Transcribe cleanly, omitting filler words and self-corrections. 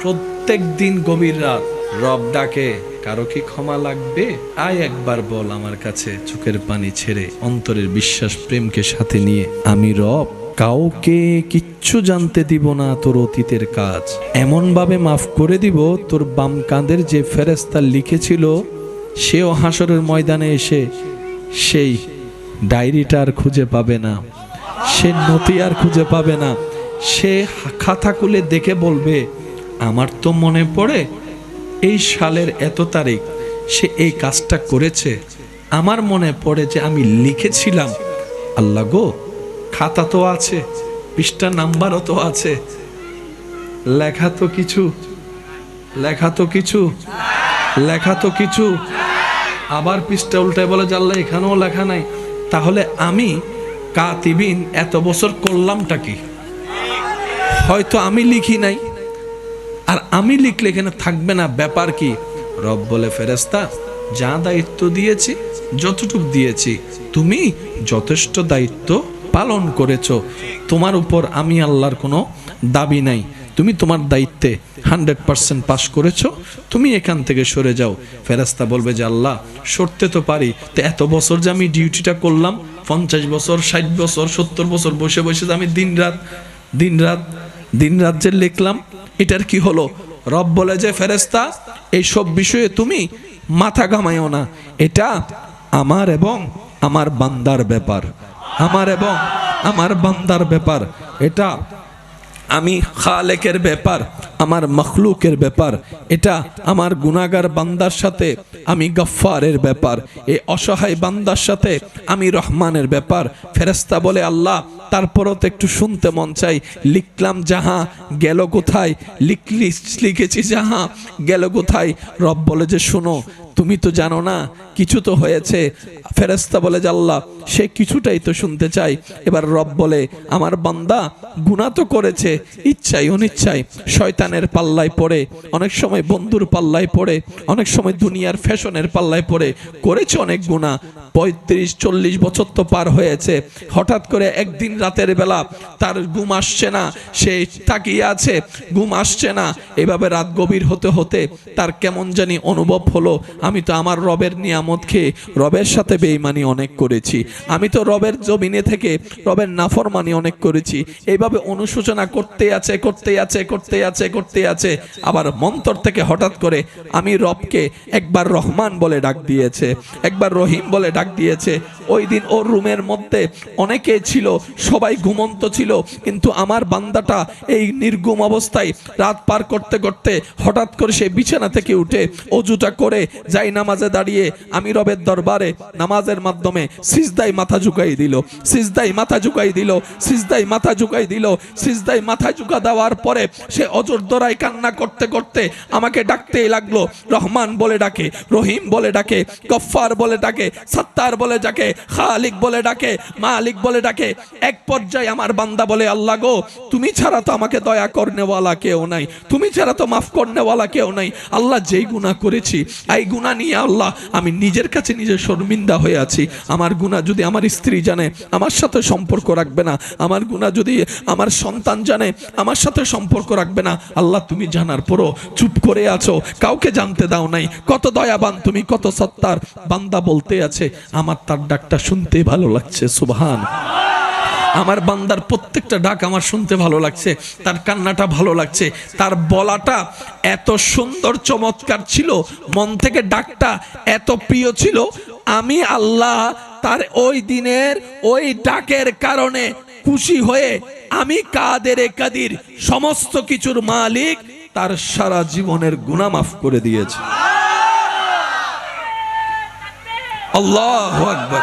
প্রত্যেক দিন গভীর রাত রব ডাকে, কারো কি ক্ষমা লাগবে? আয় একবার বল আমার কাছে, চোখের পানি ছেড়ে অন্তরের বিশ্বাস প্রেমকে সাথে নিয়ে। আমি রব, কাউকে কিচ্ছু জানতে দিব না তোর অতীতের কাজ। এমন ভাবে মাফ করে দিব, তোর বাম কাঁধের যে ফেরেশতা লিখেছিল সেও হাসরের ময়দানে এসে সেই ডায়েরিটা আর খুঁজে পাবে না, সে নথি আর খুঁজে পাবে না। সে খাতা খুলে দেখে বলবে, আমার তো মনে পড়ে এই সালের এত তারিখ সে এই কাজটা করেছে। আমার মনে পড়ে যে আমি লিখেছিলাম। আল্লাহ গো, খাতা তো আছে, পৃষ্ঠা নাম্বারও তো আছে, লেখা তো কিছু, লেখা তো কিছু, লেখা তো কিছু। আবার পৃষ্ঠা উল্টায় বলে যে আল্লাহ এখানেও লেখা নাই। তাহলে আমি কাতিবিন এত বছর করলামটা কি? হয়তো আমি লিখি নাই, আর আমি লিখলে এখানে থাকবে না, ব্যাপার কি? রব বলে, ফেরেশতা যা দায়িত্ব দিয়েছি, যতটুক দিয়েছি তুমি যথেষ্ট দায়িত্ব পালন করেছো। তোমার উপর আমি আল্লাহর কোনো দাবি নাই, তুমি তোমার দায়িত্বে 100% পাস করেছো, তুমি এখান থেকে সরে যাও। ফেরেশতা বলবে যে আল্লাহ সরতে তো পারি, তো এত বছর যে আমি ডিউটিটা করলাম, 50 বছর 60 বছর 70 বছর বসে বসে যে আমি দিন রাত যে লিখলাম, এটার কি হলো? রব বলে যে ফেরেশতা এইসব বিষয়ে তুমি মাথা ঘামাইও না, এটা আমার এবং আমার বান্দার ব্যাপার, আমার এবং আমার বান্দার ব্যাপার। এটা আমি খালেকের ব্যাপার, আমার মখলুকের ব্যাপার। এটা আমার গুনাহগার বান্দার সাথে আমি গফফারের ব্যাপার, এই অসহায় বান্দার সাথে আমি রহমানের ব্যাপার। ফেরেশতা বলে আল্লাহ তারপরও তো একটু শুনতে মন চাই, লিখলাম যাহা গেল কোথায়, লিখেছি যাহা গেল কোথায়? রব বলে যে শোনো, তুমি তো জানো না কিছু তো হয়েছে। ফেরেশতা বলে যে আল্লাহ সে কিছুটাই তো শুনতে চাই। এবার রব বলে আমার বান্দা গুনাহ তো করেছে, ইচ্ছাই অনিচ্ছায়, শয়তানের পাল্লায় পড়ে, অনেক সময় বন্ধুর পাল্লায় পড়ে, অনেক সময় দুনিয়ার ফ্যাশনের পাল্লায় পড়ে করেছে অনেক গুনাহ। 35-40 বছর তো পার হয়েছে। হঠাৎ করে একদিন রাতের বেলা তার ঘুম আসছে না, সে তাকিয়ে আছে, ঘুম আসছে না। এভাবে রাত গভীর হতে হতে তার কেমন জানি অনুভব হলো, আমি তো আমার রবের নিয়ামত খেয়ে রবের সাথে বেঈমানি অনেক করেছি, আমি তো রবের জমিনে থেকে রবের নাফরমানি অনেক করেছি। এইভাবে অনুশোচনা করতে আছে। আবার মন্তর থেকে হঠাৎ করে আমি রবকে একবার রহমান বলে ডাক দিয়েছে, একবার রহিম বলে ডাক দিয়েছে। ওই দিন ওর রুমের মধ্যে অনেকে ছিল, সবাই ঘুমন্ত ছিল, কিন্তু আমার বান্দাটা এই নির্গুম অবস্থায় রাত পার করতে করতে হঠাৎ করে সে বিছানা থেকে উঠে অজুটা করে যাই নামাজে দাঁড়িয়ে আমি রবের দরবারে নামাজের মাধ্যমে সিজদায় মাথা ঝুঁকাই দিল, সিজদায় মাথা ঝুঁকাই দিল, সিজদায় মাথা ঝুঁকাই দিল। সিজদায় মাথা ঝুঁকা দেওয়ার পরে সে অজর দরায় কান্না করতে করতে আমাকে ডাকতেই লাগলো। রহমান বলে ডাকে, রহিম বলে ডাকে, গফফার বলে ডাকে, সত্তার বলে ডাকে, খালিক বলে ডাকে, মালিক বলে ডাকে। এক পর্যায়ে আমার বান্দা বলে আল্লাহ গো, তুমি ছাড়া তো আমাকে দয়া করনেওয়ালা কেউ নাই, তুমি ছাড়া তো মাফ করনেওয়ালা কেউ নাই। আল্লাহ যেই গুনাহ করেছি, এই গুনাহ নিয়ে আল্লাহ আমি নিজের কাছে নিজে শর্মিন্দা হয়ে আছি। আমার গুনাহ যদি আমার স্ত্রী জানে আমার সাথে সম্পর্ক রাখবে না, আমার গুনাহ যদি আমার সন্তান জানে আমার সাথে সম্পর্ক রাখবে না। আল্লাহ তুমি জানার পরও চুপ করে আছো, কাউকে জানতে দাও নাই। কত দয়াবান তুমি, কত সত্তার। বান্দা বলতে আছে আমার তার ডাকটা শুনতে ভালো লাগছে, সুবহান। আমার বান্দার প্রত্যেকটা ডাক আমার শুনতে ভালো লাগছে, তার কান্নাটা ভালো লাগছে, তার বলাটা এত সুন্দর চমৎকার ছিল, মন থেকে ডাকটা এত প্রিয় ছিল। আমি আল্লাহ তার ওই দিনের ওই ডাকের কারণে খুশি হয়ে আমি কাদেরে কাদির, সমস্ত কিছুর মালিক, তার সারা জীবনের গুনাহ মাফ করে দিয়েছে। আল্লাহু আকবার।